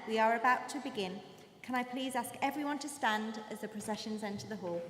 we are about to begin. Can I please ask everyone to stand as the processions enter the hall?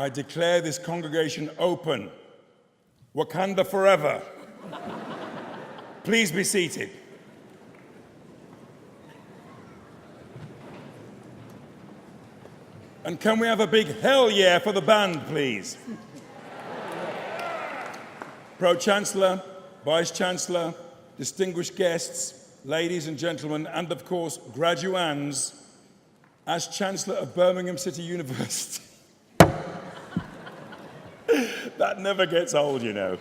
I declare this congregation open. Wakanda forever. Please be seated. And can we have a big hell yeah for the band, please? Pro-Chancellor, Vice-Chancellor, distinguished guests, ladies and gentlemen, and of course, graduands, as Chancellor of Birmingham City University. That never gets old, you know.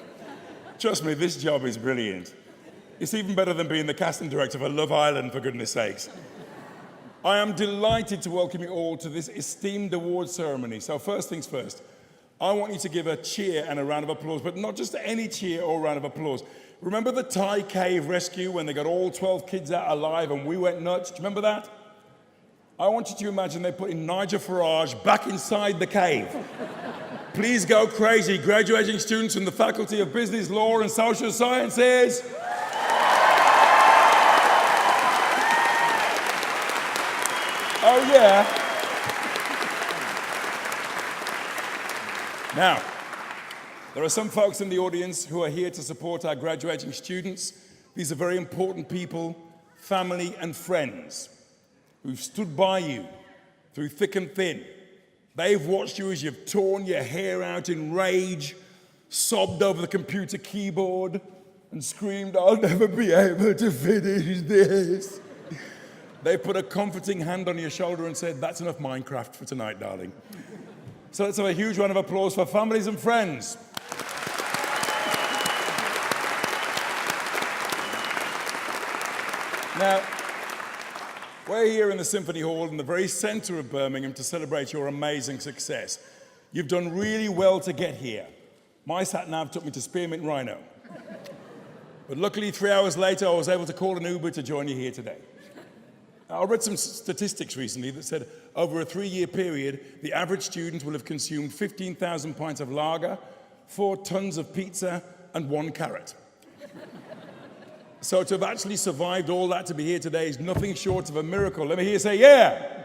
Trust me, this job is brilliant. It's even better than being the casting director for Love Island, for goodness sakes. I am delighted to welcome you all to this esteemed award ceremony. So first things first, I want you to give a cheer and a round of applause, but not just any cheer or round of applause. Remember the Thai cave rescue when they got all 12 kids out alive and we went nuts? Do you remember that? I want you to imagine they put in Nigel Farage back inside the cave. Please go crazy, graduating students from the Faculty of Business, Law and Social Sciences. Oh yeah. Now, there are some folks in the audience who are here to support our graduating students. These are very important people, family and friends, who've stood by you through thick and thin. They've watched you as you've torn your hair out in rage, sobbed over the computer keyboard, and screamed, "I'll never be able to finish this." They put a comforting hand on your shoulder and said, "That's enough Minecraft for tonight, darling." So let's have a huge round of applause for families and friends. Now, we're here in the Symphony Hall in the very center of Birmingham to celebrate your amazing success. You've done really well to get here. My sat-nav took me to Spearmint Rhino. But luckily, 3 hours later, I was able to call an Uber to join you here today. I read some statistics recently that said over a 3-year period, the average student will have consumed 15,000 pints of lager, 4 tons of pizza, and 1 carrot. So to have actually survived all that to be here today is nothing short of a miracle. Let me hear you say, yeah.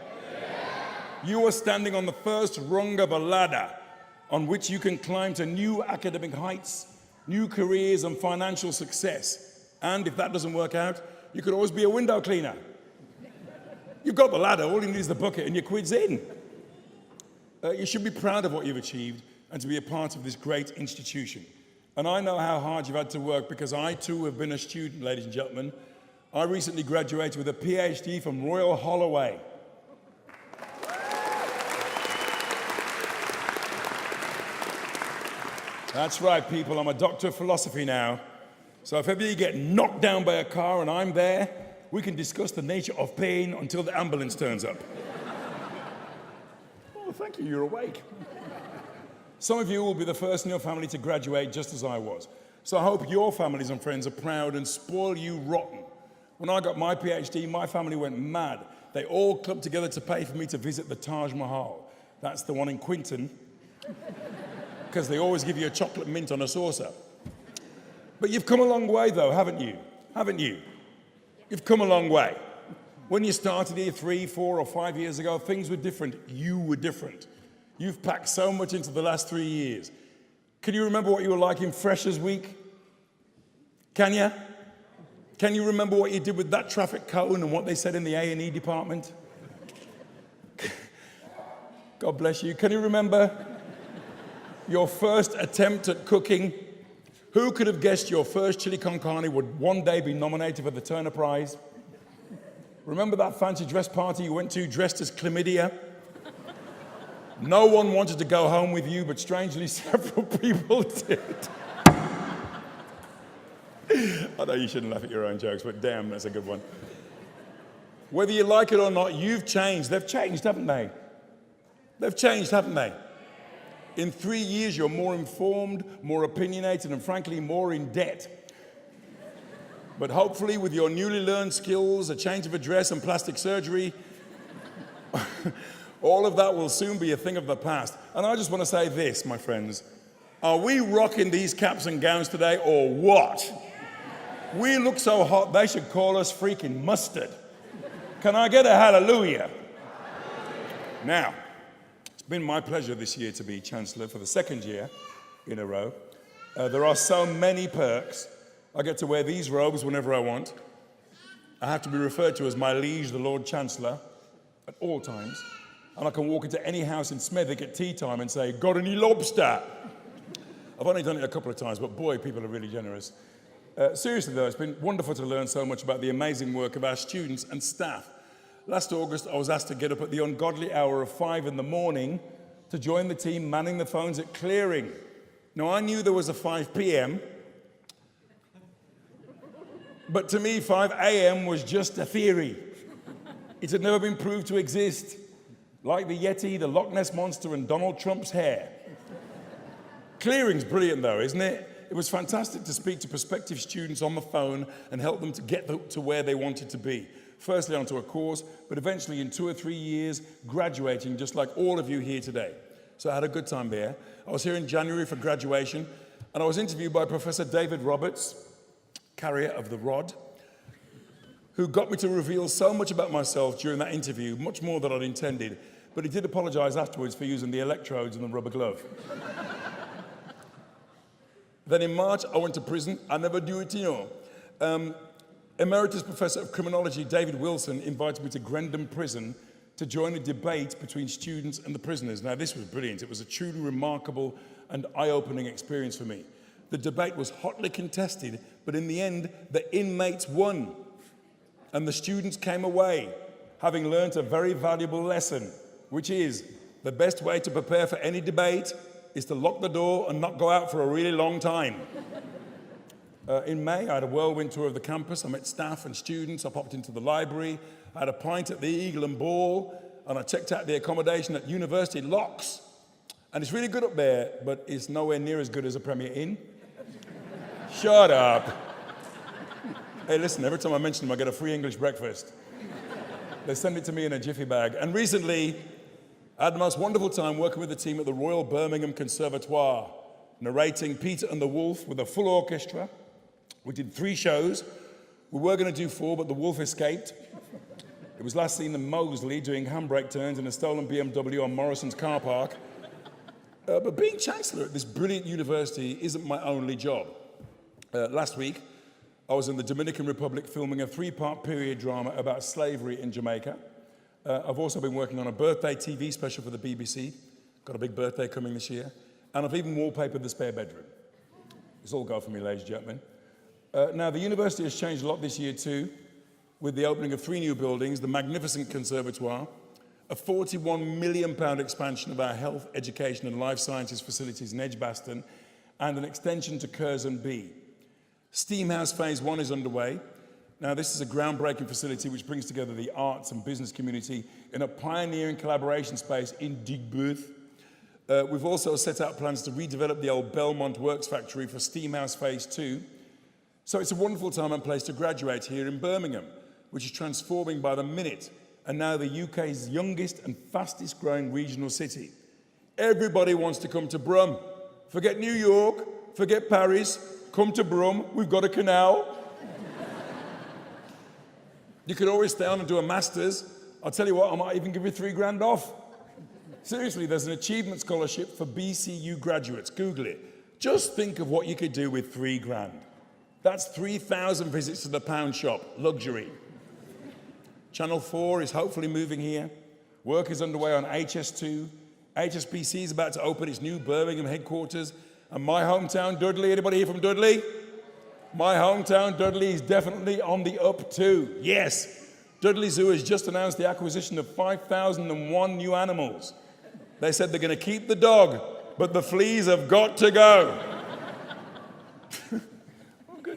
You are standing on the first rung of a ladder on which you can climb to new academic heights, new careers, and financial success. And if that doesn't work out, you could always be a window cleaner. You've got the ladder, all you need is the bucket and your quid's in. You should be proud of what you've achieved and to be a part of this great institution. And I know how hard you've had to work because I too have been a student, ladies and gentlemen. I recently graduated with a PhD from Royal Holloway. That's right, people, I'm a doctor of philosophy now. So if ever you get knocked down by a car and I'm there, we can discuss the nature of pain until the ambulance turns up. Oh, thank you, you're awake. Some of you will be the first in your family to graduate just as I was. So I hope your families and friends are proud and spoil you rotten. When I got my PhD, my family went mad. They all clubbed together to pay for me to visit the Taj Mahal. That's the one in Quinton, because they always give you a chocolate mint on a saucer. But you've come a long way though, haven't you? Haven't you? You've come a long way. When you started here 3, 4, or 5 years ago, things were different. You were different. You've packed so much into the last 3 years. Can you remember what you were like in Freshers Week? Can you? Can you remember what you did with that traffic cone and what they said in the A&E department? God bless you. Can you remember your first attempt at cooking? Who could have guessed your first chili con carne would one day be nominated for the Turner Prize? Remember that fancy dress party you went to dressed as chlamydia? No one wanted to go home with you, but strangely several people did. I know you shouldn't laugh at your own jokes, but damn, that's a good one. Whether you like it or not, you've changed. They've changed, haven't they? They've changed, haven't they? In 3 years, you're more informed, more opinionated, and frankly, more in debt. But hopefully, with your newly learned skills, a change of address, and plastic surgery, all of that will soon be a thing of the past. And I just want to say this, my friends. Are we rocking these caps and gowns today, or what? We look so hot, they should call us freaking mustard. Can I get a hallelujah? Now, it's been my pleasure this year to be Chancellor for the 2nd year in a row. There are so many perks. I get to wear these robes whenever I want. I have to be referred to as my liege, the Lord Chancellor, at all times. And I can walk into any house in Smethwick at tea time and say, "Got any lobster?" I've only done it a couple of times, but boy, people are really generous. Seriously though, it's been wonderful to learn so much about the amazing work of our students and staff. Last August, I was asked to get up at the ungodly hour of 5 in the morning to join the team manning the phones at clearing. Now, I knew there was a 5 p.m., but to me, 5 a.m. was just a theory. It had never been proved to exist. Like the Yeti, the Loch Ness Monster, and Donald Trump's hair. Clearing's brilliant though, isn't it? It was fantastic to speak to prospective students on the phone and help them to get to where they wanted to be. Firstly onto a course, but eventually in 2 or 3 years, graduating just like all of you here today. So I had a good time there. I was here in January for graduation, and I was interviewed by Professor David Roberts, carrier of the rod, who got me to reveal so much about myself during that interview, much more than I'd intended, but he did apologize afterwards for using the electrodes and the rubber glove. Then in March, I went to prison. I never do it, you know. Emeritus Professor of Criminology David Wilson invited me to Grendon Prison to join a debate between students and the prisoners. Now, this was brilliant. It was a truly remarkable and eye-opening experience for me. The debate was hotly contested, but in the end, the inmates won. And the students came away having learnt a very valuable lesson, which is the best way to prepare for any debate is to lock the door and not go out for a really long time. In May, I had a whirlwind tour of the campus. I met staff and students. I popped into the library. I had a pint at the Eagle and Ball, and I checked out the accommodation at University Locks. And it's really good up there, but it's nowhere near as good as a Premier Inn. Shut up. Hey, listen, every time I mention them, I get a free English breakfast. They send it to me in a jiffy bag. And recently, I had the most wonderful time working with the team at the Royal Birmingham Conservatoire, narrating Peter and the Wolf with a full orchestra. We did 3 shows. We were going to do 4, but the wolf escaped. It was last seen in Moseley doing handbrake turns in a stolen BMW on Morrison's car park. But being Chancellor at this brilliant university isn't my only job. Last week, I was in the Dominican Republic filming a 3-part period drama about slavery in Jamaica. I've also been working on a birthday TV special for the BBC. Got a big birthday coming this year. And I've even wallpapered the spare bedroom. It's all go for me, ladies and gentlemen. Now, the university has changed a lot this year too, with the opening of 3 new buildings, the magnificent conservatoire, a £41 million expansion of our health, education and life sciences facilities in Edgbaston, and an extension to Curzon B. Steamhouse Phase 1 is underway. Now, this is a groundbreaking facility which brings together the arts and business community in a pioneering collaboration space in Digbooth. We've also set out plans to redevelop the old Belmont Works factory for Steamhouse Phase 2. So it's a wonderful time and place to graduate here in Birmingham, which is transforming by the minute, and now the UK's youngest and fastest growing regional city. Everybody wants to come to Brum. Forget New York, forget Paris, come to Brum, we've got a canal. You could always stay on and do a master's. I'll tell you what, I might even give you $3,000 off. Seriously, there's an achievement scholarship for BCU graduates. Google it. Just think of what you could do with $3,000. That's 3,000 visits to the pound shop, luxury. Channel 4 is hopefully moving here. Work is underway on HS2. HSBC is about to open its new Birmingham headquarters. And my hometown, Dudley, anybody here from Dudley? My hometown, Dudley, is definitely on the up too. Yes, Dudley Zoo has just announced the acquisition of 5,001 new animals. They said they're going to keep the dog, but the fleas have got to go.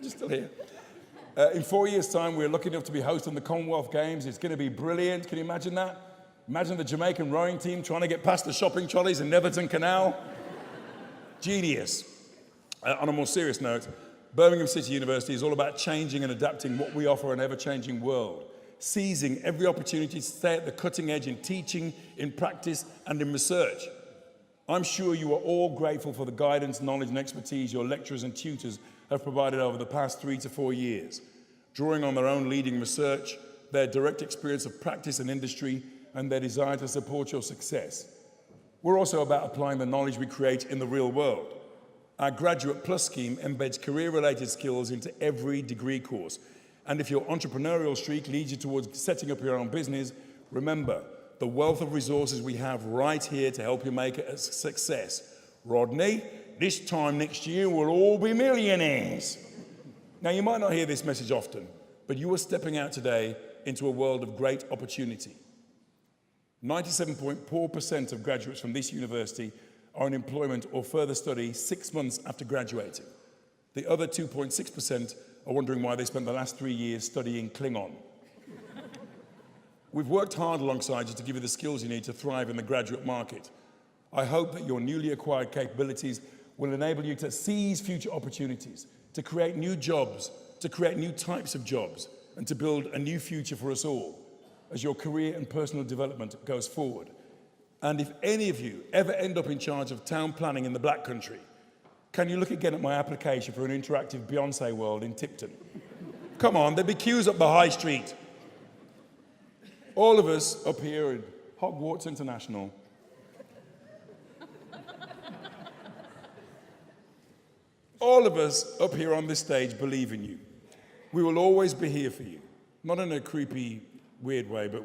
You're still here. In 4 years' time, we're lucky enough to be hosting the Commonwealth Games. It's going to be brilliant. Can you imagine that? Imagine the Jamaican rowing team trying to get past the shopping trolleys in Netherton Canal. Genius. On a more serious note, Birmingham City University is all about changing and adapting what we offer an ever-changing world, seizing every opportunity to stay at the cutting edge in teaching, in practice, and in research. I'm sure you are all grateful for the guidance, knowledge, and expertise your lecturers and tutors have provided over the past 3 to 4 years, drawing on their own leading research, their direct experience of practice and industry, and their desire to support your success. We're also about applying the knowledge we create in the real world. Our Graduate Plus scheme embeds career-related skills into every degree course. And if your entrepreneurial streak leads you towards setting up your own business, remember the wealth of resources we have right here to help you make it a success. Rodney, this time next year we'll all be millionaires. Now, you might not hear this message often, but you are stepping out today into a world of great opportunity. 97.4% of graduates from this university are in employment or further study 6 months after graduating. The other 2.6% are wondering why they spent the last 3 years studying Klingon. We've worked hard alongside you to give you the skills you need to thrive in the graduate market. I hope that your newly acquired capabilities will enable you to seize future opportunities, to create new jobs, to create new types of jobs, and to build a new future for us all as your career and personal development goes forward. And if any of you ever end up in charge of town planning in the Black Country, can you look again at my application for an interactive Beyonce world in Tipton? Come on, there'd be queues up the high street. All of us up here in Hogwarts International. All of us up here on this stage believe in you. We will always be here for you. Not in a creepy, weird way, but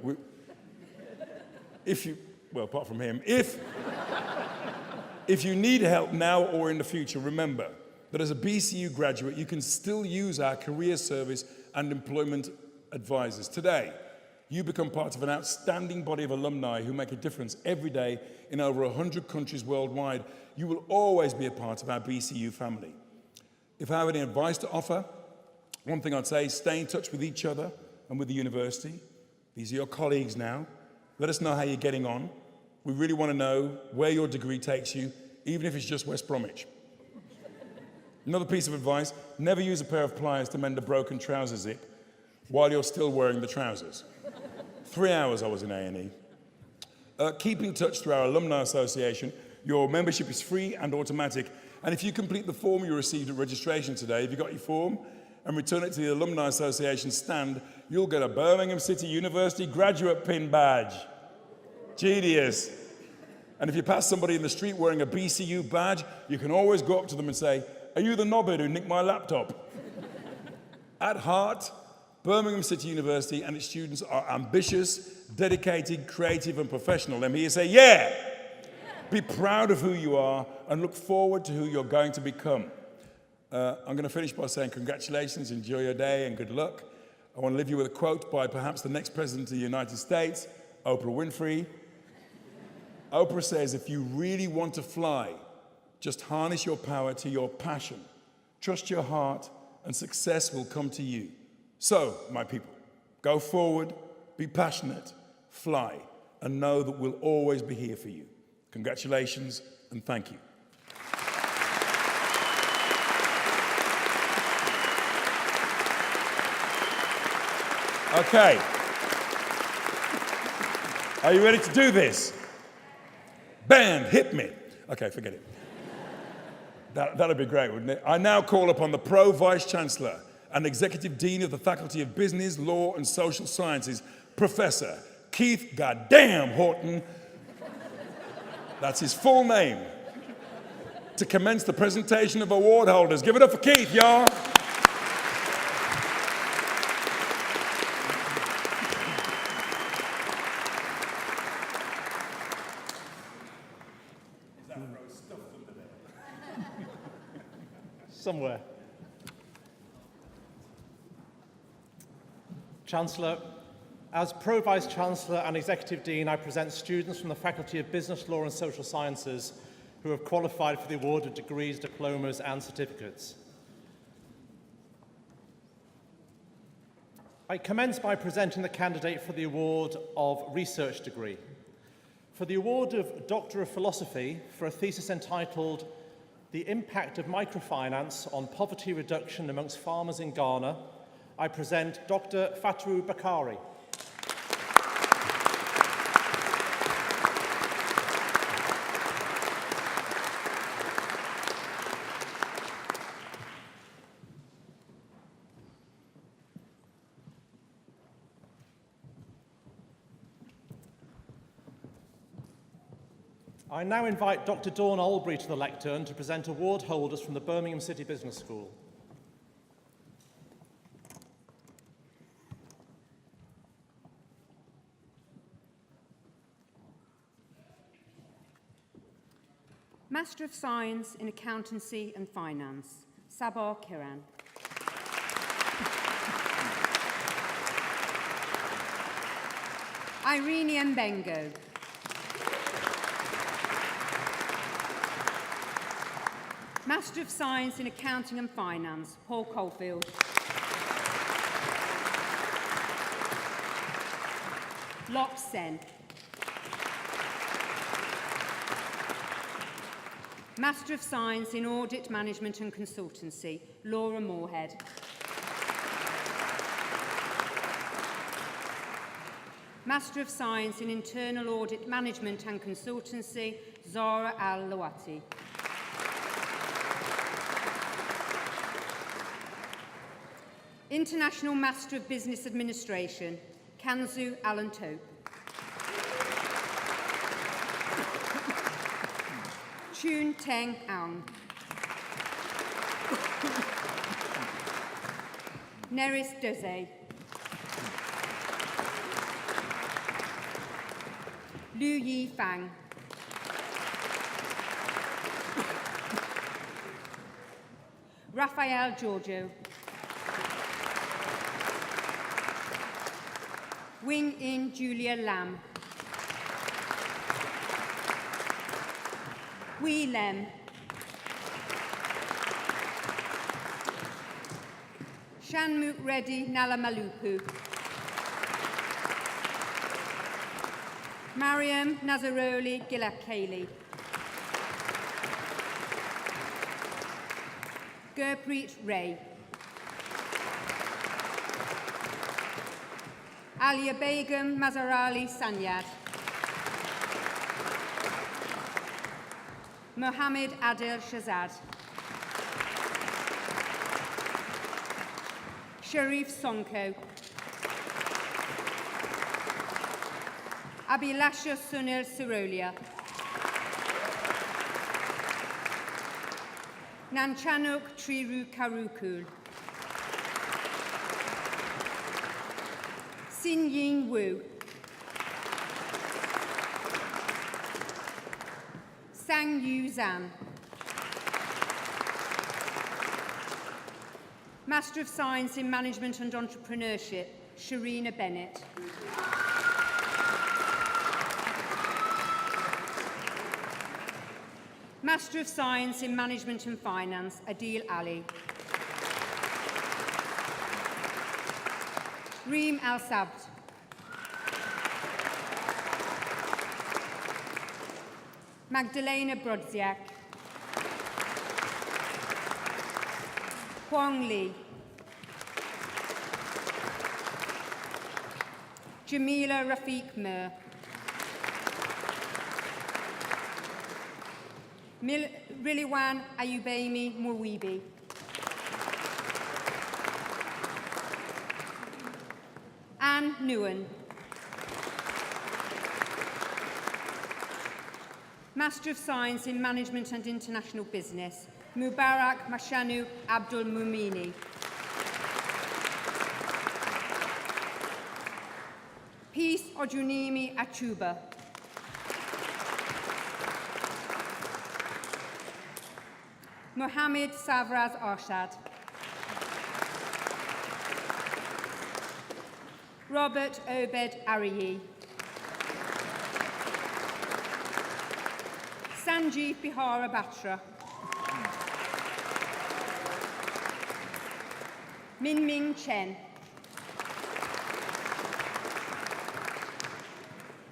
apart from him, if you need help now or in the future, remember that as a BCU graduate, you can still use our career service and employment advisors. Today, you become part of an outstanding body of alumni who make a difference every day in over 100 countries worldwide. You will always be a part of our BCU family. If I have any advice to offer, one thing I'd say is stay in touch with each other and with the university. These are your colleagues now. Let us know how you're getting on. We really want to know where your degree takes you, even if it's just West Bromwich. Another piece of advice, never use a pair of pliers to mend a broken trouser zip while you're still wearing the trousers. 3 hours I was in A&E. Keep in touch through our Alumni Association. Your membership is free and automatic. And if you complete the form you received at registration today, if you got your form, and return it to the Alumni Association stand, you'll get a Birmingham City University graduate pin badge. Genius. And if you pass somebody in the street wearing a BCU badge, you can always go up to them and say, "Are you the knobhead who nicked my laptop?" At heart, Birmingham City University and its students are ambitious, dedicated, creative, and professional. Let me hear you say, yeah! Be proud of who you are and look forward to who you're going to become. I'm going to finish by saying congratulations, enjoy your day, and good luck. I want to leave you with a quote by perhaps the next president of the United States, Oprah Winfrey. Oprah says, if you really want to fly, just harness your power to your passion. Trust your heart, and success will come to you. So, my people, go forward, be passionate, fly, and know that we'll always be here for you. Congratulations, and thank you. Okay. Are you ready to do this? Band, hit me. Okay, forget it. That'd be great, wouldn't it? I now call upon the Pro Vice Chancellor and Executive Dean of the Faculty of Business, Law and Social Sciences, Professor Keith Goddamn Horton, that's his full name, to commence the presentation of award holders. Give it up for Keith, y'all. Somewhere. Chancellor, as Pro Vice Chancellor and Executive Dean, I present students from the Faculty of Business, Law and Social Sciences who have qualified for the award of degrees, diplomas and certificates. I commence by presenting the candidate for the award of research degree. For the award of Doctor of Philosophy for a thesis entitled The Impact of Microfinance on Poverty Reduction Amongst Farmers in Ghana, I present Dr. Fatou Bakari. I now invite Dr. Dawn Albury to the lectern to present award holders from the Birmingham City Business School. Master of Science in Accountancy and Finance, Sabar Kiran. Irene Mbengo. Master of Science in Accounting and Finance, Paul Caulfield. Lok Sen. Master of Science in Audit Management and Consultancy, Laura Moorhead. Master of Science in Internal Audit Management and Consultancy, Zara Al-Lawati. International Master of Business Administration, Kanzu Alan Tope. Chun Teng Aung. Neris Doze. Lu Yi Fang. Raphael Giorgio. Wing In Julia Lam. Wee Lem. Shanmuk Reddy Nalamalupu. Mariam Nazaroli Gilakali. Gurpreet Ray. Alia Begum Mazarali Sanyad. Mohammed Adil Shazad. Sharif Sonko. Abhilasha Sunil Sirolia. Nanchanuk Triru Karukul. Xin Ying Wu. Sang Yu Zan. Master of Science in Management and Entrepreneurship, Sharina Bennett. Master of Science in Management and Finance, Adil Ali. Reem Al-Sabt. Magdalena Brodziak. Huang Li. Jamila Rafiq Mir. Riliwan Ayubemi Mwibi. Anne Nguyen. Master of Science in Management and International Business, Mubarak Mashanu Abdul Mumini. Peace Ojunimi Achuba. Mohammed Savraz Arshad. Robert Obed Ariyi. Sanjeev Bihara Batra. Min Ming Chen.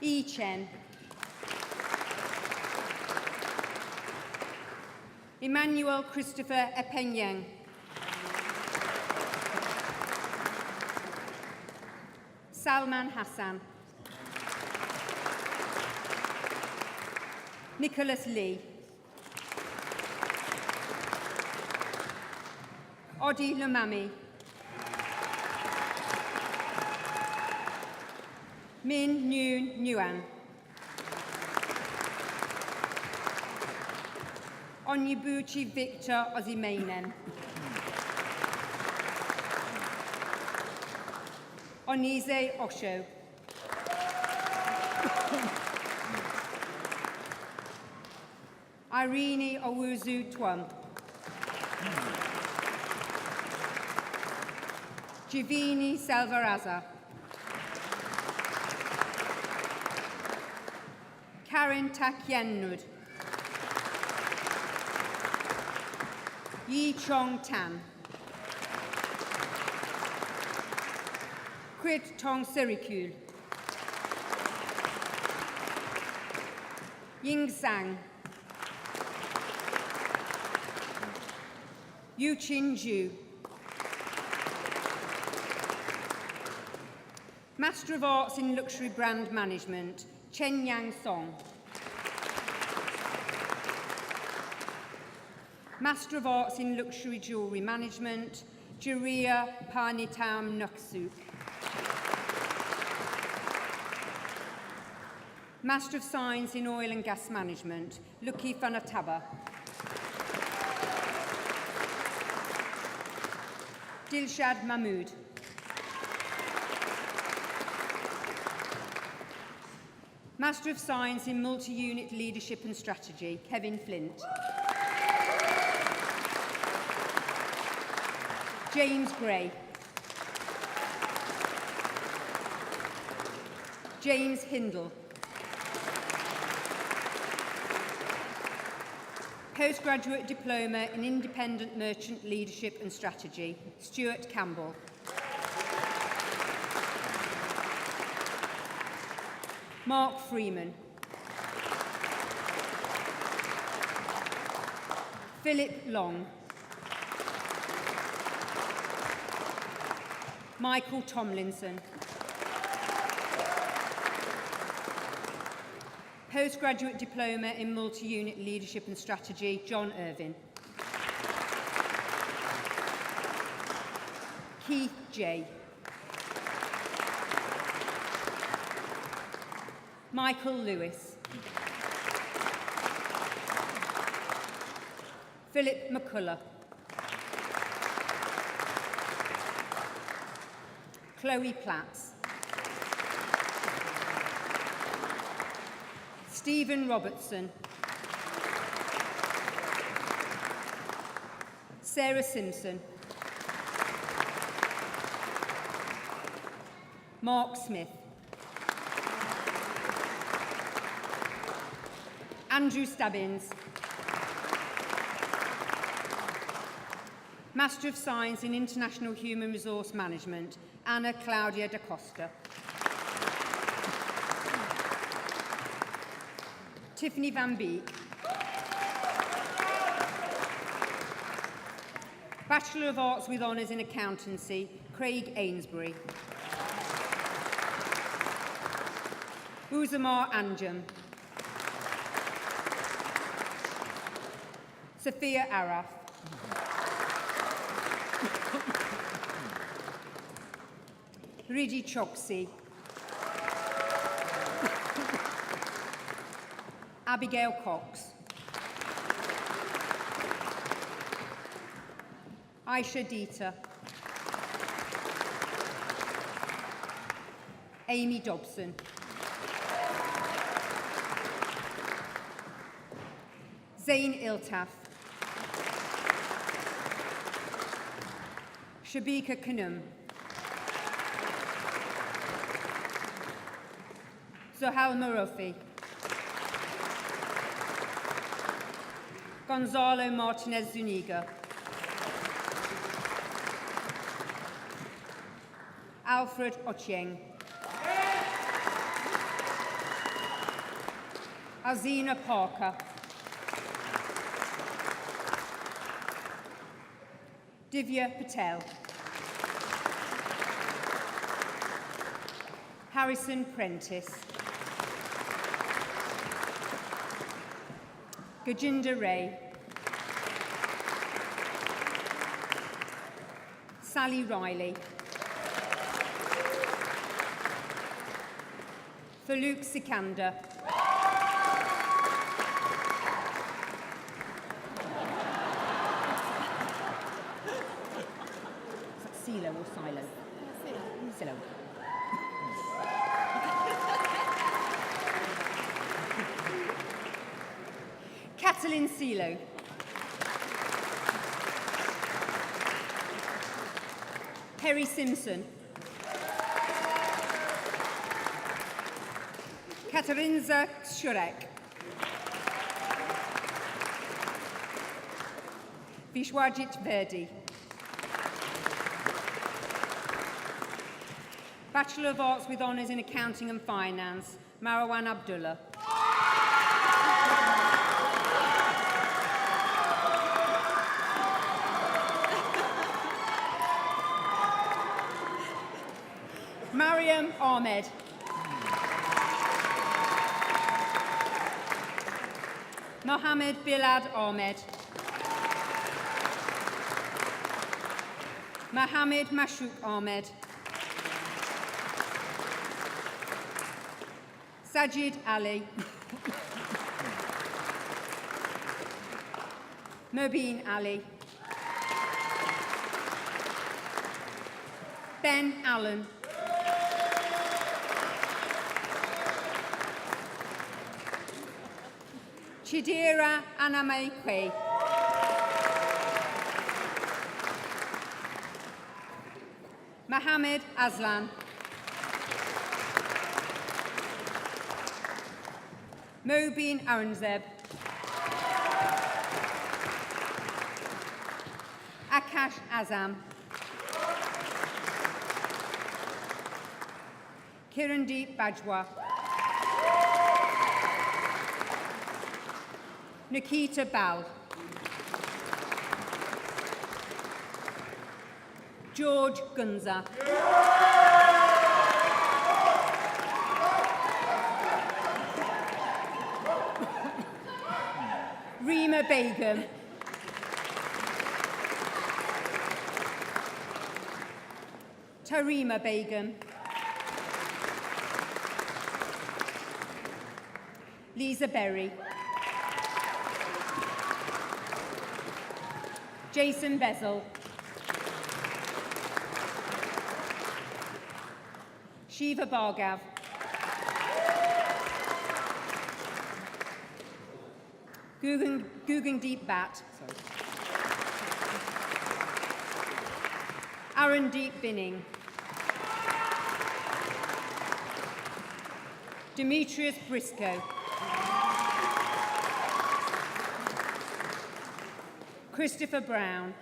Yi Chen. Emmanuel Christopher Epenyang. Salman Hassan. Nicholas Lee. Odi Lumami. Min Nguyen Nguyen. Onyebuchi Victor Ozimanen. Onize Osho. Irene Owuzu Twum. Jivini Salvaraza. Karen Takyannud. Yi Chong Tan. Krit Tong Sirikul. Ying Sang. Yu Chin Ju. Master of Arts in Luxury Brand Management, Chen Yang Song. Master of Arts in Luxury Jewellery Management, Juria Panitam Nuksuk. Master of Science in Oil and Gas Management, Lucky Fanataba. Dilshad Mahmood. Master of Science in Multi-Unit Leadership and Strategy, Kevin Flint. James Gray. James Hindle. Postgraduate Diploma in Independent Merchant Leadership and Strategy, Stuart Campbell. Mark Freeman. Philip Long. Michael Tomlinson. Postgraduate Diploma in Multi-Unit Leadership and Strategy, John Irvin. Keith J. Michael Lewis. Philip McCullough. Chloe Platts. Stephen Robertson. Sarah Simpson. Mark Smith. Andrew Stabbins. Master of Science in International Human Resource Management, Anna Claudia da Costa. Tiffany Van Beek. Bachelor of Arts with Honours in Accountancy, Craig Ainsbury. Uzamar Anjum. Sophia Araf. Riji Choksi. Abigail Cox. Aisha Dieter. Amy Dobson. Zain Iltaf. Shabika Kanum. Zohal Marofi. Gonzalo Martinez Zuniga. Alfred Ochieng. Azina Parker. Divya Patel. Harrison Prentice. Gajinda Ray. Sally Riley. Farouk Sikandar. Silo or Silo? Silo. Catalin Silo. Perry Simpson. Katarinza Shurek. Vishwajit Verdi. Bachelor of Arts with Honours in Accounting and Finance, Marwan Abdullah. Mariam Ahmed. Mohammed Bilad Ahmed. Mohammed Mashouk Ahmed. Sajid Ali. Mobeen Ali. Ben Allen. Chidera Anamaikwe. Mohammed Aslan. Mobeen Aurangzeb. Akash Azam. Kirandeep Bajwa. Nikita Bal. George Gunza. Reema Begum. Tarima Begum. Lisa Berry. Jason Bezel. Shiva Bhargav. Gugandeep Bhatt. Arandeep Binning. Demetrius Briscoe. Christopher Brown.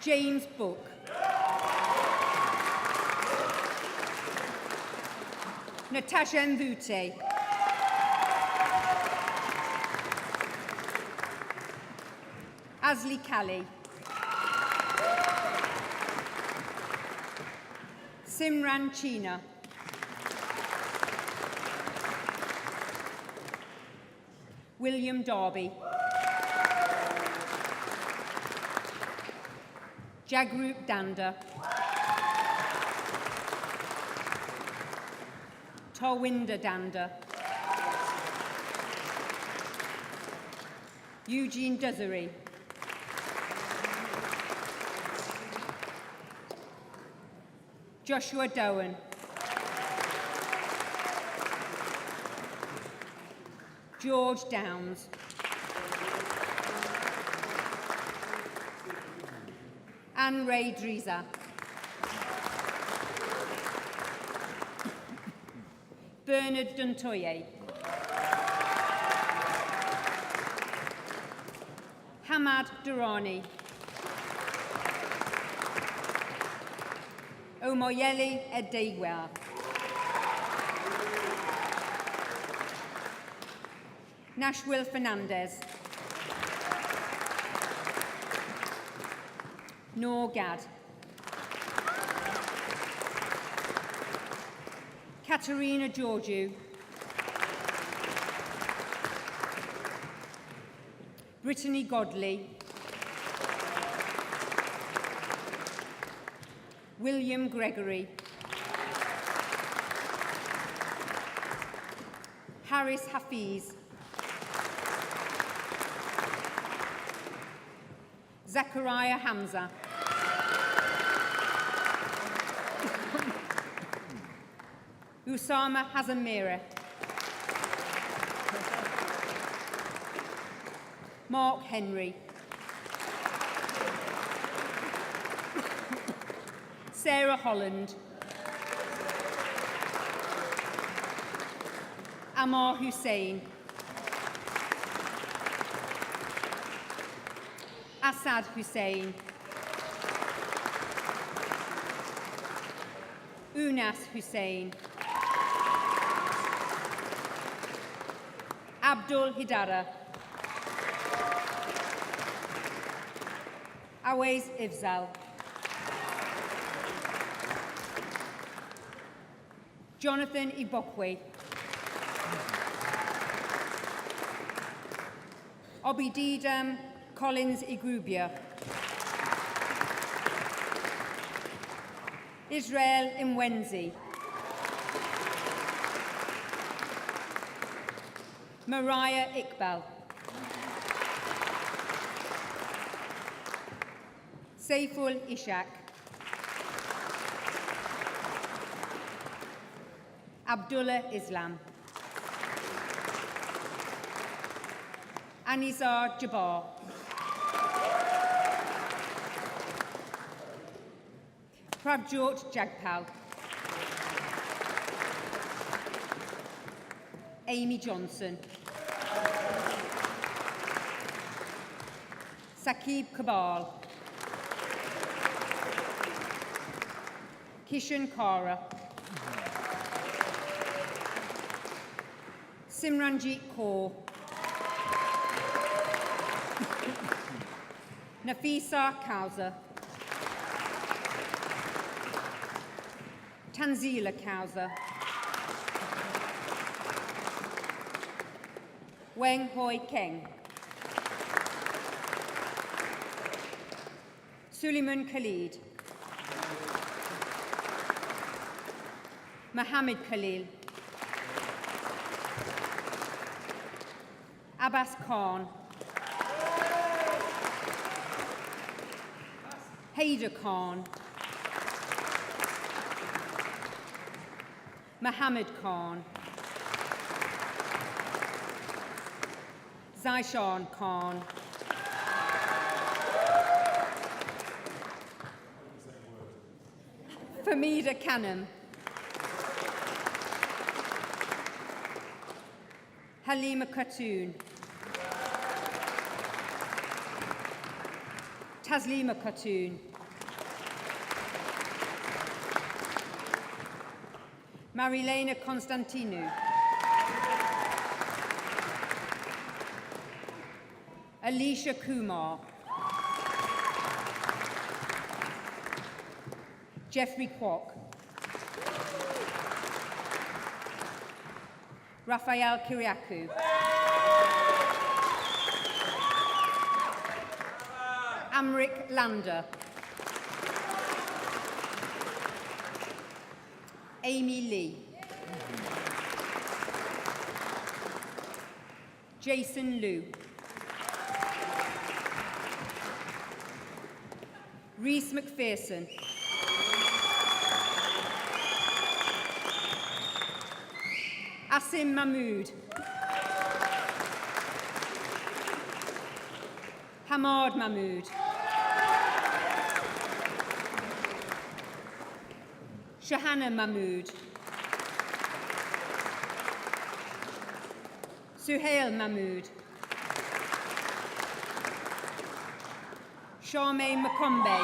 James Book. Natasha Mvute. Asli Kali. Simran China. William Darby. Jagrup Danda. Tarwinder Danda. Eugene Duzzery. Joshua Dowan. George Downs. Anne Ray Driza. Bernard Duntoye. Hamad Durrani. Omoyele Edegwa. Nashwil Fernandez. Noor Gad. Katerina Georgiou. Brittany Godley. William Gregory. Harris Hafiz. Zachariah Hamza. Usama Hazamira. Mark Henry. Sarah Holland. Ammar Hussain. Asad Hussain. Unas Hussain. Abdul Hidara. Awais Ifzal. Jonathan Ibokwe. Obididam Collins Igrubia. Israel Imwenzi. Mariah Iqbal. Saiful Ishak. Abdullah Islam. Anizar Jabbar. Pravjot Jagpal. Amy Johnson. Saqib Kabal. Kishan Kara. Simranjit Kaur. Nafisa Kauza. Tanzila Kauza. Weng Hoi Keng. Suleiman Khalid. Mohammed Khalil. Abbas Khan. Haider Khan. Mohammed Khan. Zaishan Khan. Famida Khanum. Halima Khatoon. Taslima Khatoon. Marilena Constantinou. Alicia Kumar. Jeffrey Kwok. Raphael Kiriakou. Amrik Lander. Amy Lee. Jason Liu. Rhys McPherson. Asim Mahmood. Hamad Mahmood. Shahana Mahmood. Suhail Mahmood. Charmaine Makombe.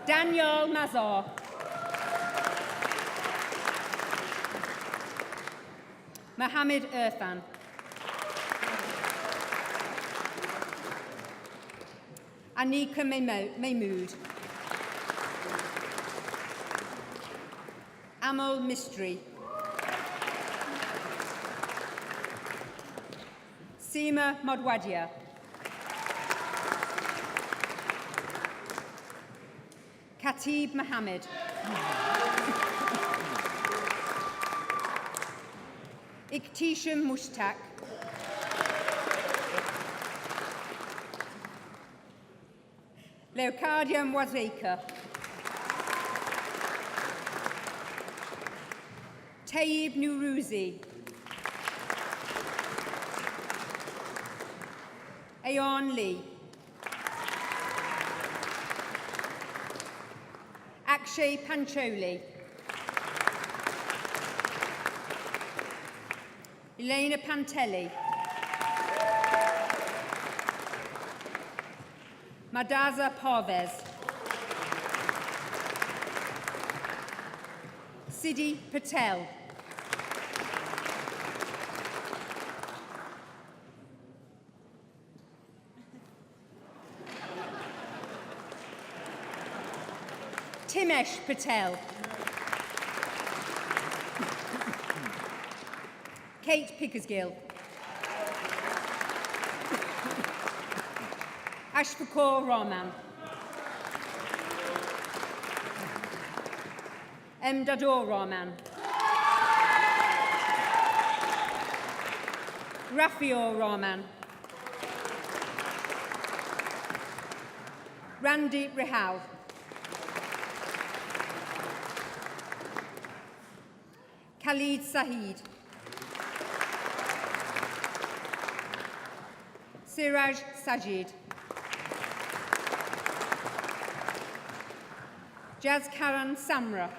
Daniel Mazar. Mohammed Irfan. Anika Mahmood. Amal Mistry. Seema Modwadia. Khatib Mohammed. Iktisham Mushtaq. Leocardia Mwazeka. Tayyib Nuruzi. Ayon Lee. Akshay Pancholi. Elena Pantelli. Madaza Parvez. Siddhi Patel. Timesh Patel. Kate Pickersgill. Ashfaqur Rahman. Dadur Rahman. Rafiur Rahman. Randeep Rihal. Khalid Saeed. Siraj Sajid. Jazkaran Samra.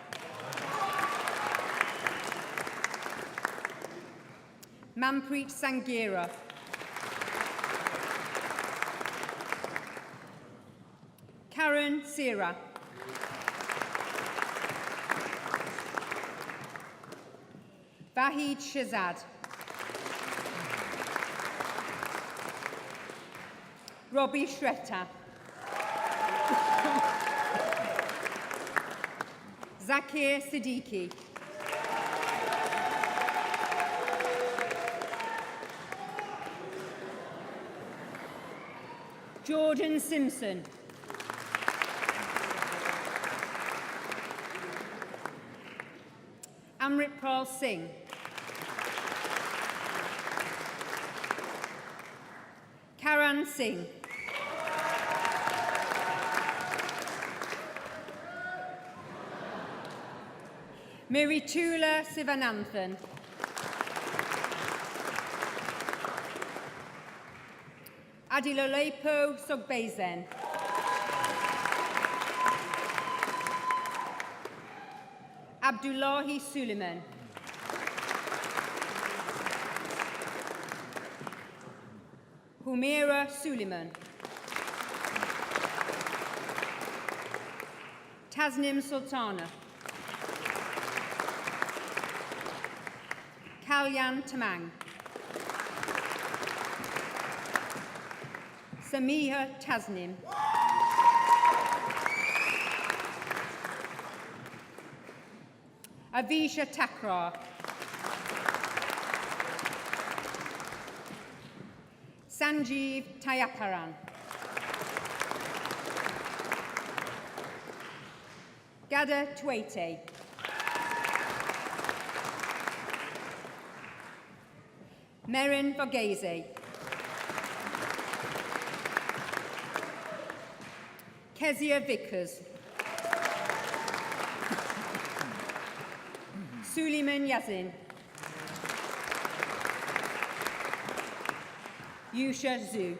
Manpreet Sangira. Karen Sira. Vahid Shazad. Robbie Shretta. Zakir Siddiqui. Jordan Simpson. Amritpal Singh. Karan Singh. Miritula Sivananthan. Adilolepo Sogbezen. Abdullahi Suleiman. Humaira Suleiman. Tasnim Sultana. Kalyan Tamang. Samiha Tasnim. Avisha Takrar. Sanjeev Tayaparan. Gada Tuete. Merin Vogese. Kezia Vickers. Suleiman Yazin. Yusha Zhu.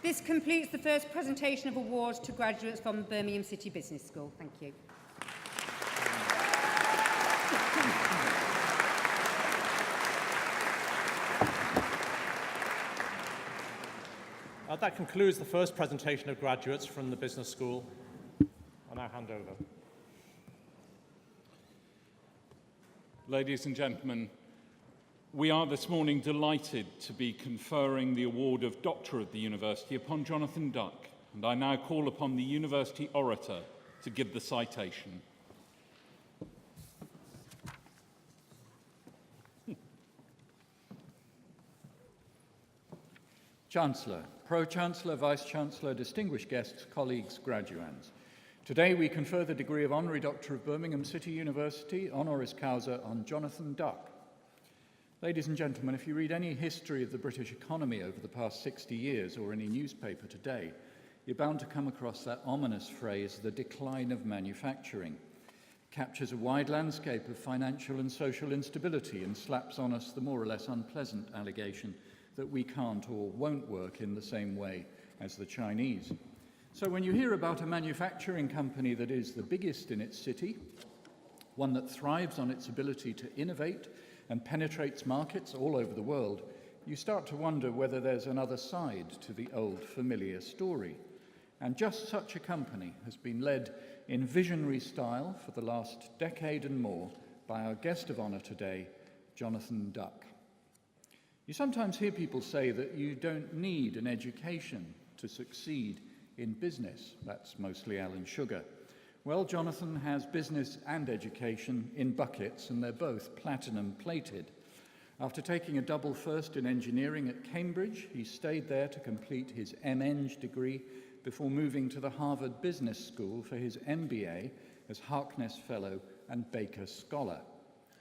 This completes the first presentation of awards to graduates from Birmingham City Business School. Thank you. That concludes the first presentation of graduates from the business school. I'll now hand over. Ladies and gentlemen, we are this morning delighted to be conferring the award of Doctor of the University upon Jonathan Duck, and I now call upon the University Orator to give the citation. Chancellor, Pro-Chancellor, Vice-Chancellor, distinguished guests, colleagues, graduands. Today we confer the degree of Honorary Doctor of Birmingham City University, honoris causa, on Jonathan Duck. Ladies and gentlemen, if you read any history of the British economy over the past 60 years or any newspaper today, you're bound to come across that ominous phrase, the decline of manufacturing. It captures a wide landscape of financial and social instability and slaps on us the more or less unpleasant allegation that we can't or won't work in the same way as the Chinese. So when you hear about a manufacturing company that is the biggest in its city, one that thrives on its ability to innovate and penetrates markets all over the world, you start to wonder whether there's another side to the old familiar story. And just such a company has been led in visionary style for the last decade and more by our guest of honour today, Jonathan Duck. You sometimes hear people say that you don't need an education to succeed in business. That's mostly Alan Sugar. Well, Jonathan has business and education in buckets, and they're both platinum plated. After taking a double first in engineering at Cambridge, he stayed there to complete his MEng degree before moving to the Harvard Business School for his MBA as Harkness Fellow and Baker Scholar.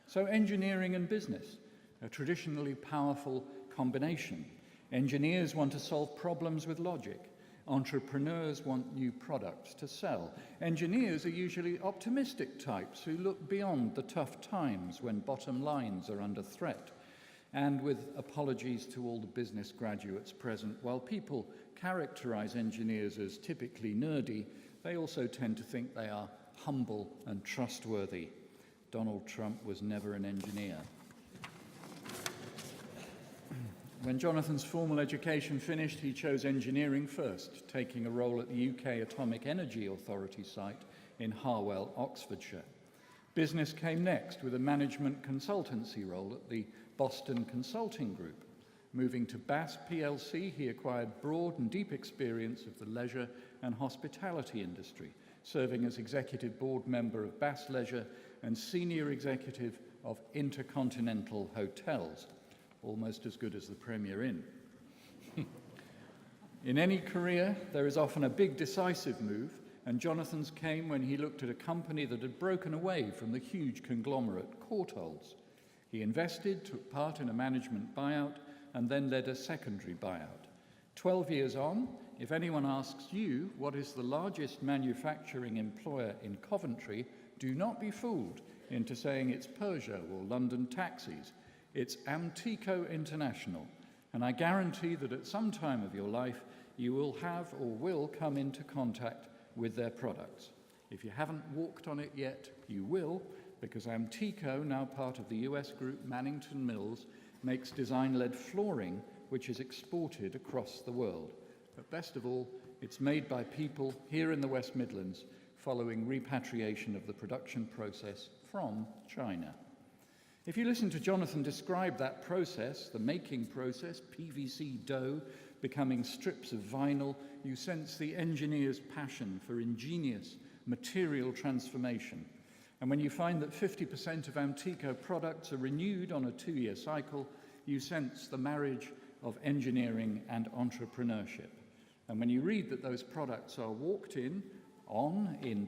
So engineering and business, a traditionally powerful combination. Engineers want to solve problems with logic. Entrepreneurs want new products to sell. Engineers are usually optimistic types who look beyond the tough times when bottom lines are under threat. And with apologies to all the business graduates present, while people characterize engineers as typically nerdy, they also tend to think they are humble and trustworthy. Donald Trump was never an engineer. When Jonathan's formal education finished, he chose engineering first, taking a role at the UK Atomic Energy Authority site in Harwell, Oxfordshire. Business came next with a management consultancy role at the Boston Consulting Group. Moving to Bass plc, he acquired broad and deep experience of the leisure and hospitality industry, serving as executive board member of Bass Leisure and senior executive of Intercontinental Hotels, almost as good as the Premier Inn. In any career, there is often a big decisive move, and Jonathan's came when he looked at a company that had broken away from the huge conglomerate Courtaulds. He invested, took part in a management buyout, and then led a secondary buyout. 12 years on, if anyone asks you what is the largest manufacturing employer in Coventry, do not be fooled into saying it's Peugeot or London Taxis. It's Amtico International, and I guarantee that at some time of your life you will have or will come into contact with their products. If you haven't walked on it yet, you will, because Amtico, now part of the US group Mannington Mills, makes design-led flooring which is exported across the world. But best of all, it's made by people here in the West Midlands following repatriation of the production process from China. If you listen to Jonathan describe that process, the making process, PVC dough becoming strips of vinyl, you sense the engineer's passion for ingenious material transformation. And when you find that 50% of Amtico products are renewed on a 2-year cycle, you sense the marriage of engineering and entrepreneurship. And when you read that those products are walked in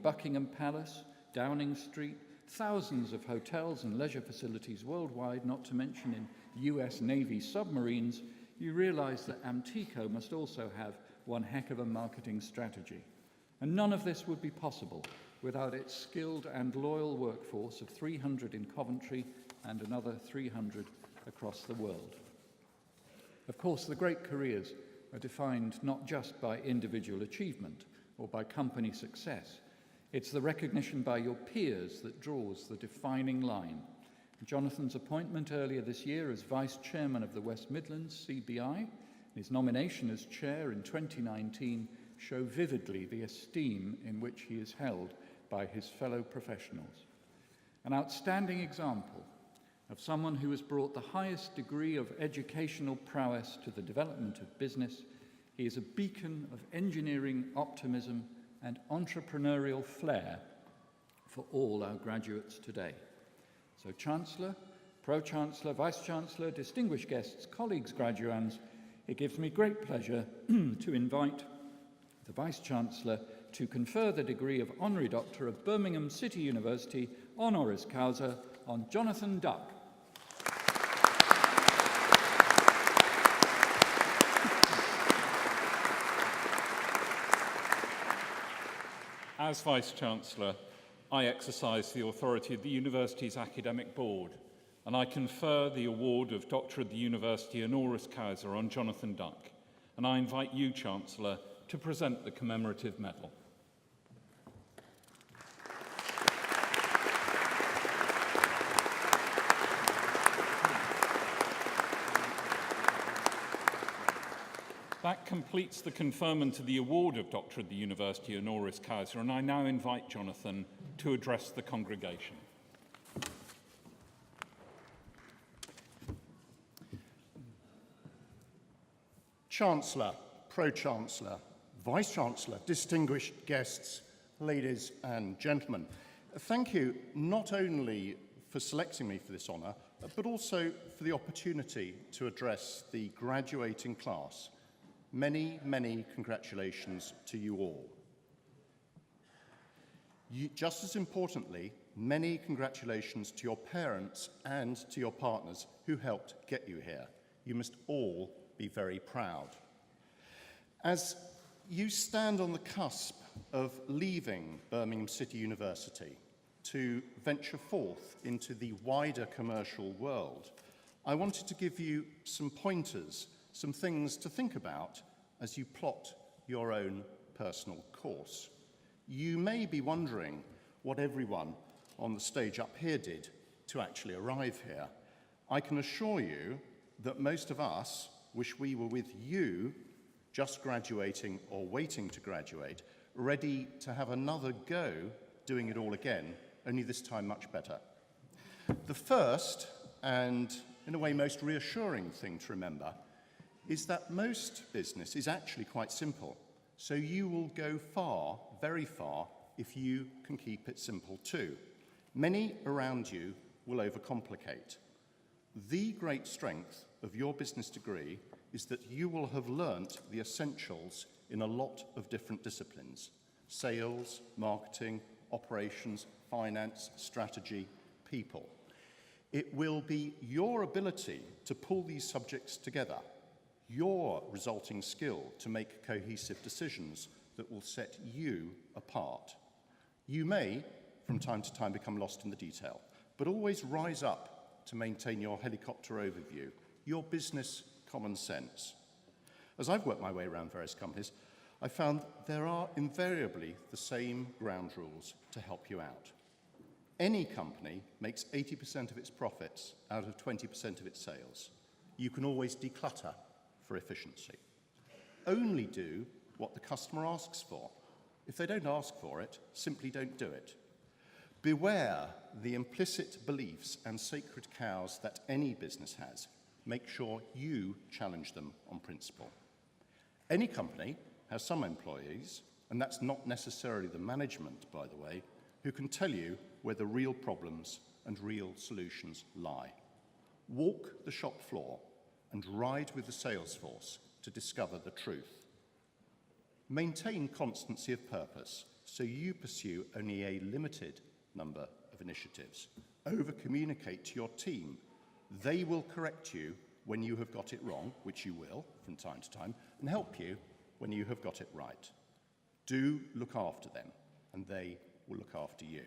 Buckingham Palace, Downing Street, thousands of hotels and leisure facilities worldwide, not to mention in US Navy submarines, you realize that Amtico must also have one heck of a marketing strategy. And none of this would be possible without its skilled and loyal workforce of 300 in Coventry and another 300 across the world. Of course, the great careers are defined not just by individual achievement or by company success. It's the recognition by your peers that draws the defining line. Jonathan's appointment earlier this year as Vice Chairman of the West Midlands CBI, and his nomination as Chair in 2019 show vividly the esteem in which he is held by his fellow professionals. An outstanding example of someone who has brought the highest degree of educational prowess to the development of business. He is a beacon of engineering optimism and entrepreneurial flair for all our graduates today. So Chancellor, Pro-Chancellor, Vice-Chancellor, distinguished guests, colleagues, graduands, it gives me great pleasure to invite the Vice-Chancellor to confer the degree of Honorary Doctor of Birmingham City University, honoris causa, on Jonathan Duck. As Vice-Chancellor, I exercise the authority of the University's Academic Board, and I confer the award of Doctor of the University honoris causa on Jonathan Duck, and I invite you, Chancellor, to present the commemorative medal. That completes the conferment of the award of Doctor of the University honoris causa, and I now invite Jonathan to address the congregation. Chancellor, Pro-Chancellor, Vice-Chancellor, distinguished guests, ladies and gentlemen, thank you not only for selecting me for this honour, but also for the opportunity to address the graduating class. Many, many congratulations to you all. Just as importantly, many congratulations to your parents and to your partners who helped get you here. You must all be very proud. As you stand on the cusp of leaving Birmingham City University to venture forth into the wider commercial world, I wanted to give you some pointers, some things to think about as you plot your own personal course. You may be wondering what everyone on the stage up here did to actually arrive here. I can assure you that most of us wish we were with you, just graduating or waiting to graduate, ready to have another go doing it all again, only this time much better. The first, and in a way most reassuring thing to remember, is that most business is actually quite simple. So you will go far, very far, if you can keep it simple too. Many around you will overcomplicate. The great strength of your business degree is that you will have learnt the essentials in a lot of different disciplines: sales, marketing, operations, finance, strategy, people. It will be your ability to pull these subjects together, your resulting skill to make cohesive decisions, that will set you apart. You may, from time to time, become lost in the detail, but always rise up to maintain your helicopter overview, your business common sense. As I've worked my way around various companies, I found there are invariably the same ground rules to help you out. Any company makes 80% of its profits out of 20% of its sales. You can always declutter for efficiency. Only do what the customer asks for. If they don't ask for it, simply don't do it. Beware the implicit beliefs and sacred cows that any business has. Make sure you challenge them on principle. Any company has some employees, and that's not necessarily the management, by the way, who can tell you where the real problems and real solutions lie. Walk the shop floor and ride with the sales force to discover the truth. Maintain constancy of purpose so you pursue only a limited number of initiatives. Over-communicate to your team. They will correct you when you have got it wrong, which you will from time to time, and help you when you have got it right. Do look after them, and they will look after you.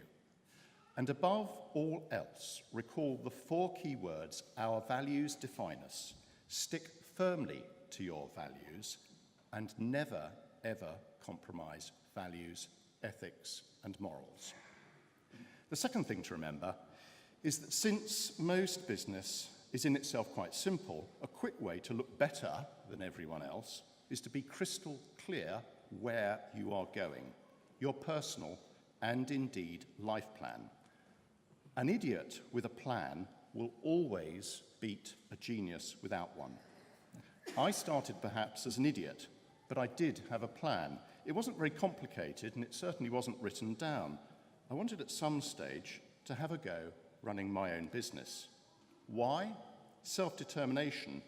And above all else, recall the 4 key words our values define us. Stick firmly to your values and never, ever compromise values, ethics, and morals. The second thing to remember is that since most business is in itself quite simple, a quick way to look better than everyone else is to be crystal clear where you are going, your personal and indeed life plan. An idiot with a plan will always beat a genius without one. I started perhaps as an idiot, but I did have a plan. It wasn't very complicated, and it certainly wasn't written down. I wanted at some stage to have a go running my own business. Why? Self-determination,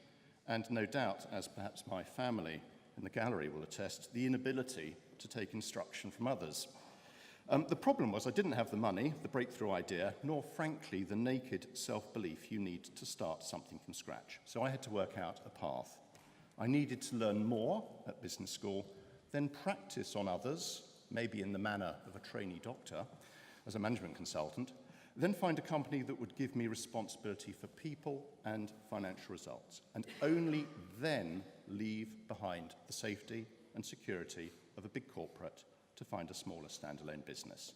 and no doubt, as perhaps my family in the gallery will attest, the inability to take instruction from others. The problem was I didn't have the money, the breakthrough idea, nor frankly the naked self-belief you need to start something from scratch. So I had to work out a path. I needed to learn more at business school, then practice on others, maybe in the manner of a trainee doctor, as a management consultant, then find a company that would give me responsibility for people and financial results, and only then leave behind the safety and security of a big corporate to find a smaller standalone business,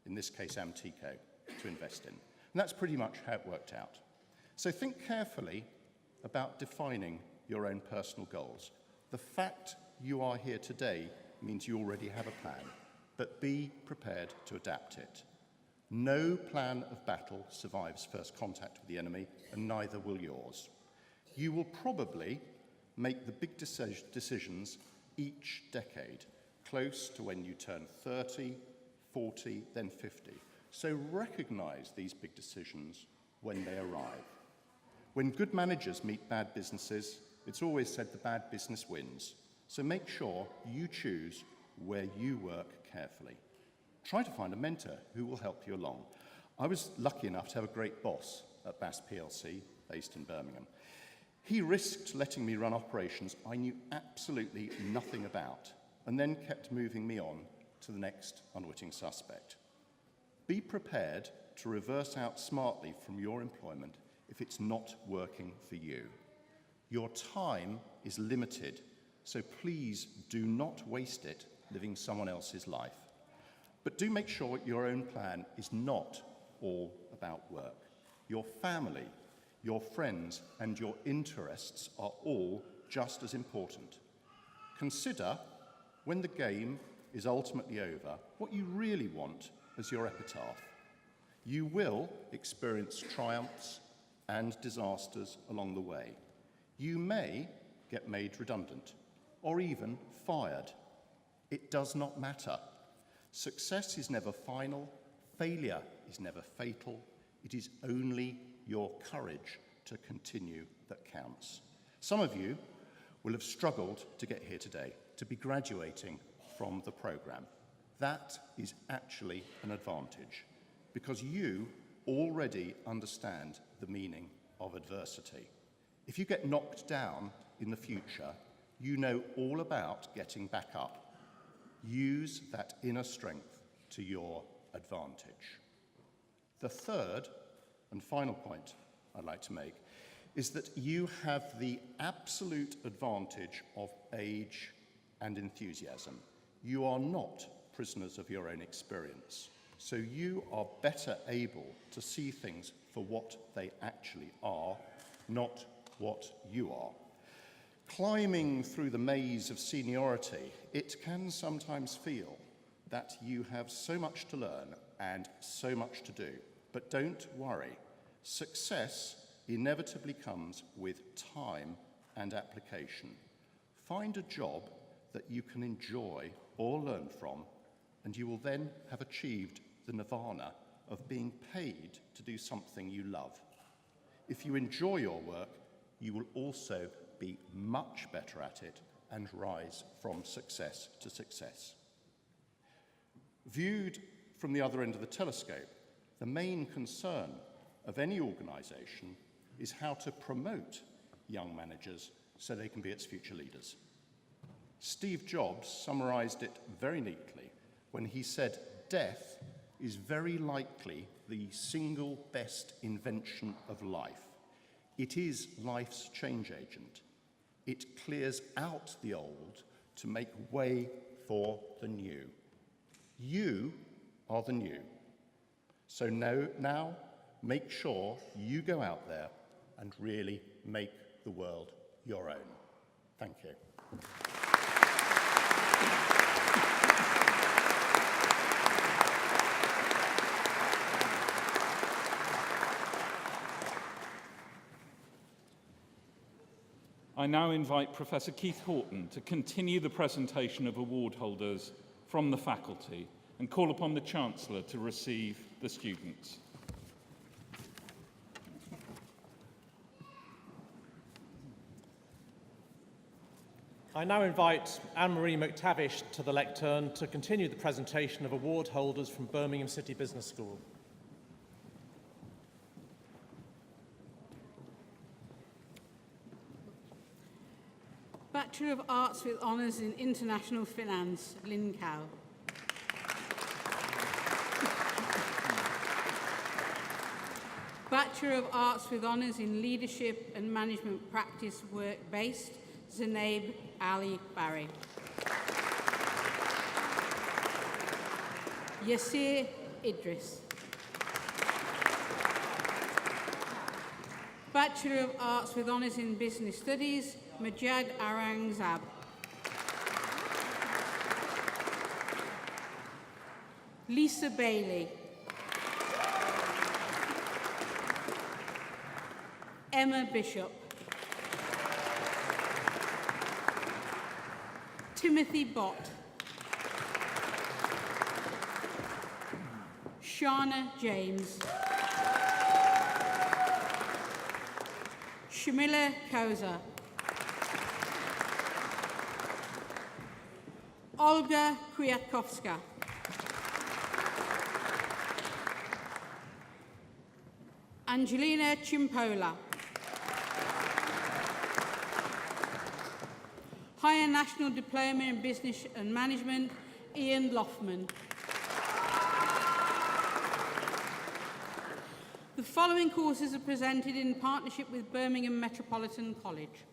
in this case Amtico, to invest in. And that's pretty much how it worked out. So think carefully about defining your own personal goals. The fact you are here today means you already have a plan, but be prepared to adapt it. No plan of battle survives first contact with the enemy, and neither will yours. You will probably make the big decisions each decade, close to when you turn 30, 40, then 50. So recognise these big decisions when they arrive. When good managers meet bad businesses, it's always said the bad business wins. So make sure you choose where you work carefully. Try to find a mentor who will help you along. I was lucky enough to have a great boss at Bass plc, based in Birmingham. He risked letting me run operations I knew absolutely nothing about, and then kept moving me on to the next unwitting suspect. Be prepared to reverse out smartly from your employment if it's not working for you. Your time is limited, so please do not waste it living someone else's life. But do make sure your own plan is not all about work. Your family, your friends, and your interests are all just as important. Consider, when the game is ultimately over, what you really want as your epitaph. You will experience triumphs and disasters along the way. You may get made redundant or even fired. It does not matter. Success is never final, failure is never fatal. It is only your courage to continue that counts. Some of you will have struggled to get here today, to be graduating from the programme. That is actually an advantage, because you already understand the meaning of adversity. If you get knocked down in the future, you know all about getting back up. Use that inner strength to your advantage. The third and final point I'd like to make is that you have the absolute advantage of age and enthusiasm. You are not prisoners of your own experience, so you are better able to see things for what they actually are, not what you are. Climbing through the maze of seniority, it can sometimes feel that you have so much to learn and so much to do. But don't worry, success inevitably comes with time and application. Find a job that you can enjoy or learn from, and you will then have achieved the nirvana of being paid to do something you love. If you enjoy your work, you will also be much better at it and rise from success to success. Viewed from the other end of the telescope, the main concern of any organisation is how to promote young managers so they can be its future leaders. Steve Jobs summarised it very neatly when he said, "Death is very likely the single best invention of life. It is life's change agent. It clears out the old to make way for the new. You are the new. So now make sure you go out there and really make the world your own." Thank you. I now invite Professor Keith Horton to continue the presentation of award holders from the faculty and call upon the Chancellor to receive the students. I now invite Anne-Marie McTavish to the lectern to continue the presentation of award holders from Birmingham City Business School. Bachelor of Arts with Honours in International Finance, Lynn Cow. Bachelor of Arts with Honours in Leadership and Management Practice Work-Based, Zainab Ali Barry. Yasir Idris. Bachelor of Arts with Honours in Business Studies, Majad Arangzab. Lisa Bailey. Emma Bishop. Timothy Bott. Shana James. Shamila Koza. Olga Kwiatkowska. Angelina Chimpola. Higher National Diploma in Business and Management, Ian Loffman. The following courses are presented in partnership with Birmingham Metropolitan College.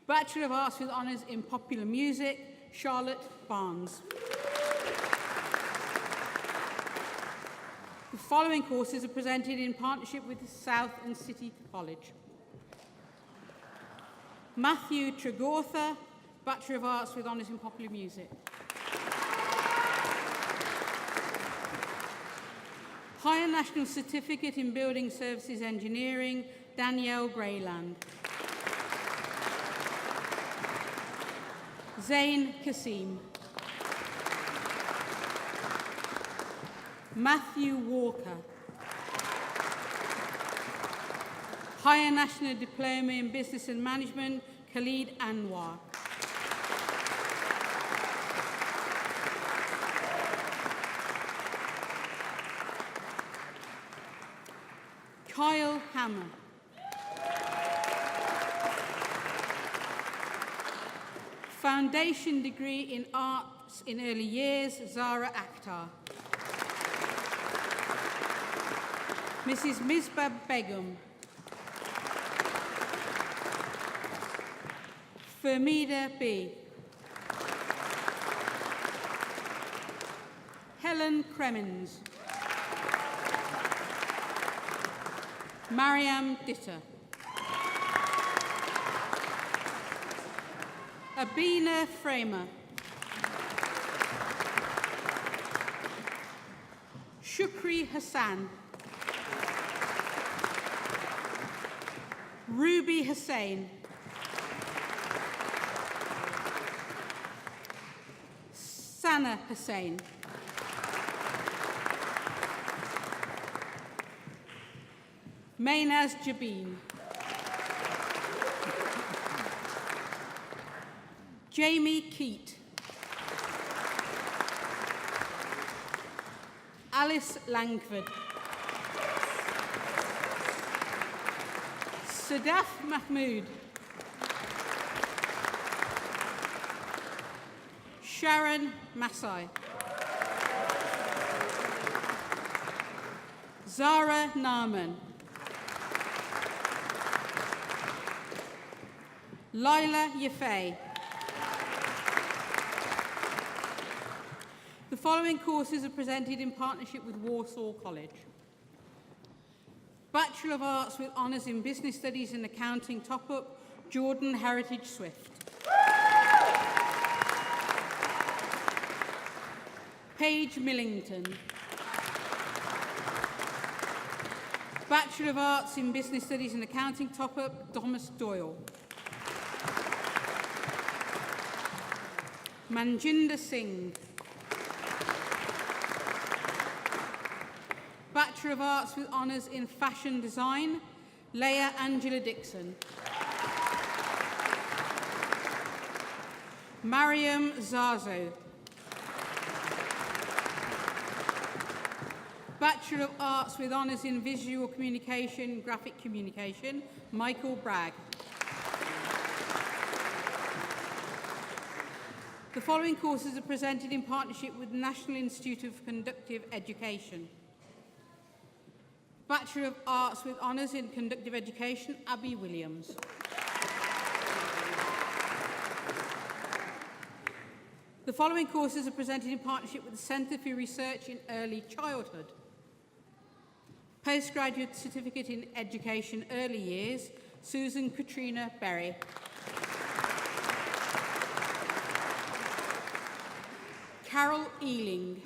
Bachelor of Arts with Honours in Popular Music, Charlotte Barnes. The following courses are presented in partnership with South and City College. Matthew Tregortha, Bachelor of Arts with Honours in Popular Music. Higher National Certificate in Building Services Engineering, Danielle Grayland. Zain Kasim. Matthew Walker. Higher National Diploma in Business and Management, Khalid Anwar. Kyle Hammer. Foundation degree in Arts in Early Years, Zara Akhtar. Mrs. Misbah Begum. Fermida B. Helen Cremins. Mariam Ditter. Abina Framer. Shukri Hassan. Ruby Hussain. Sana Hussain. Maynaz Jabin. Jamie Keat. Alice Langford. Sadaf Mahmood. Sharon Masai. Zara Naaman. Lila Yafei. The following courses are presented in partnership with Warsaw College. Bachelor of Arts with Honours in Business Studies and Accounting top-up, Jordan Heritage Swift. Paige Millington. Bachelor of Arts in Business Studies and Accounting top-up, Thomas Doyle. Manjinder Singh. Bachelor of Arts with Honours in Fashion Design, Leah Angela Dixon. Mariam Zazo. Bachelor of Arts with Honours in Visual Communication, Graphic Communication, Michael Bragg. The following courses are presented in partnership with the National Institute of Conductive Education. Bachelor of Arts with Honours in Conductive Education, Abby Williams. The following courses are presented in partnership with the Centre for Research in Early Childhood. Postgraduate Certificate in Education Early Years, Susan Katrina Berry. Carol Ealing.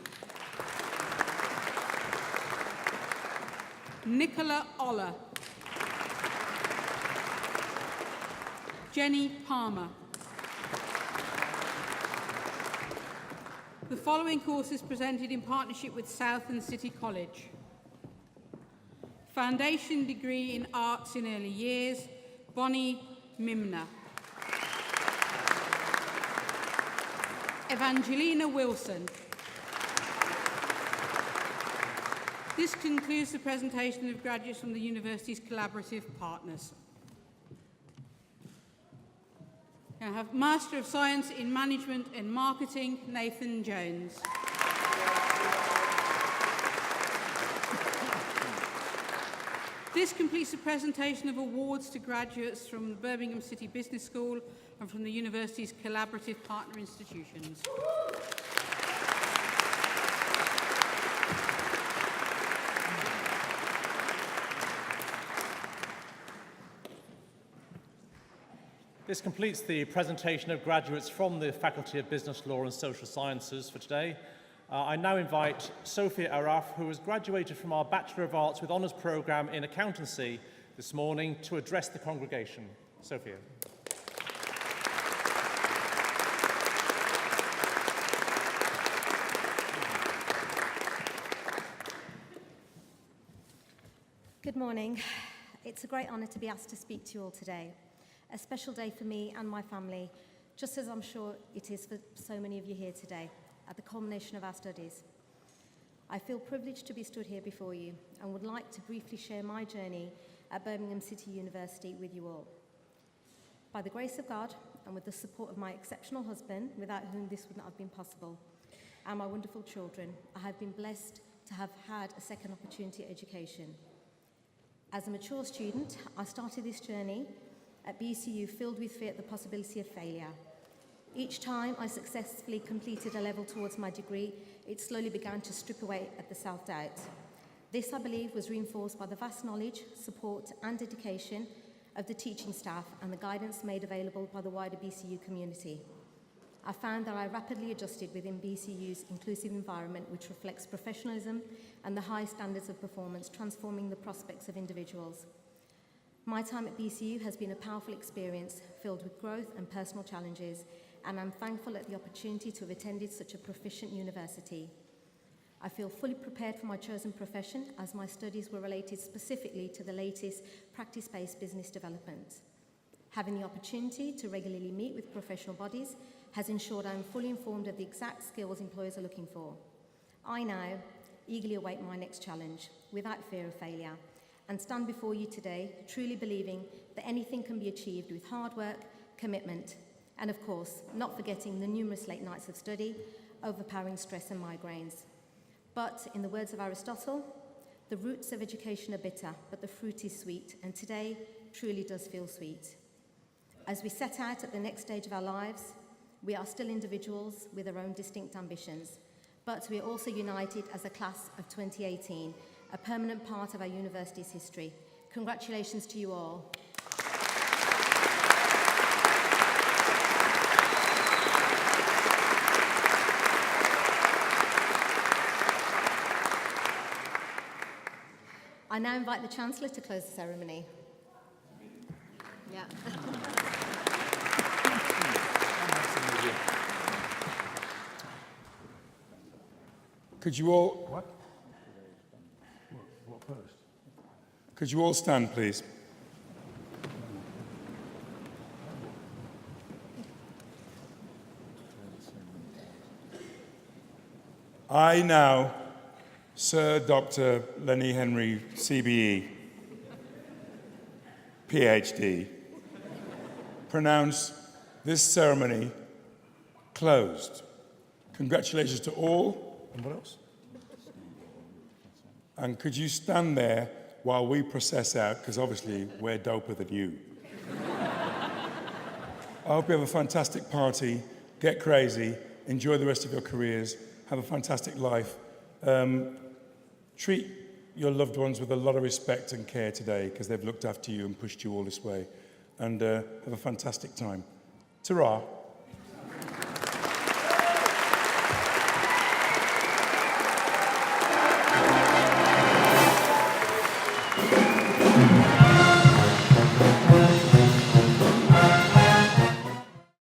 Nicola Oller. Jenny Palmer. The following course is presented in partnership with Southern City College. Foundation degree in Arts in Early Years, Bonnie Mimner. Evangelina Wilson. This concludes the presentation of graduates from the university's collaborative partners. I have Master of Science in Management and Marketing, Nathan Jones. This completes the presentation of awards to graduates from the Birmingham City Business School and from the university's collaborative partner institutions. This completes the presentation of graduates from the Faculty of Business Law and Social Sciences for today. I now invite Sophia Araf, who has graduated from our Bachelor of Arts with Honours Programme in Accountancy this morning, to address the congregation. Sophia. Good morning. It's a great honour to be asked to speak to you all today. A special day for me and my family, just as I'm sure it is for so many of you here today, at the culmination of our studies. I feel privileged to be stood here before you and would like to briefly share my journey at Birmingham City University with you all. By the grace of God and with the support of my exceptional husband, without whom this would not have been possible, and my wonderful children, I have been blessed to have had a second opportunity at education. As a mature student, I started this journey at BCU filled with fear at the possibility of failure. Each time I successfully completed a level towards my degree, it slowly began to strip away at the self-doubt. This, I believe, was reinforced by the vast knowledge, support and dedication of the teaching staff and the guidance made available by the wider BCU community. I found that I rapidly adjusted within BCU's inclusive environment, which reflects professionalism and the high standards of performance, transforming the prospects of individuals. My time at BCU has been a powerful experience filled with growth and personal challenges, and I'm thankful at the opportunity to have attended such a proficient university. I feel fully prepared for my chosen profession as my studies were related specifically to the latest practice-based business development. Having the opportunity to regularly meet with professional bodies has ensured I'm fully informed of the exact skills employers are looking for. I now eagerly await my next challenge without fear of failure, and stand before you today truly believing that anything can be achieved with hard work, commitment, and of course, not forgetting the numerous late nights of study, overpowering stress and migraines. But in the words of Aristotle, the roots of education are bitter, but the fruit is sweet, and today truly does feel sweet. As we set out at the next stage of our lives, we are still individuals with our own distinct ambitions, but we are also united as a class of 2018, a permanent part of our university's history. Congratulations to you all. I now invite the Chancellor to close the ceremony. Yeah. Could you all... What? What first? Could you all stand, please? I now, Sir Dr. Lenny Henry, CBE, PhD, pronounce this ceremony closed. Congratulations to all. And what else? And could you stand there while we process out, because obviously we're doper than you. I hope you have a fantastic party, get crazy, enjoy the rest of your careers, have a fantastic life. Treat your loved ones with a lot of respect and care today, because they've looked after you and pushed you all this way. And have a fantastic time. Ta-ra.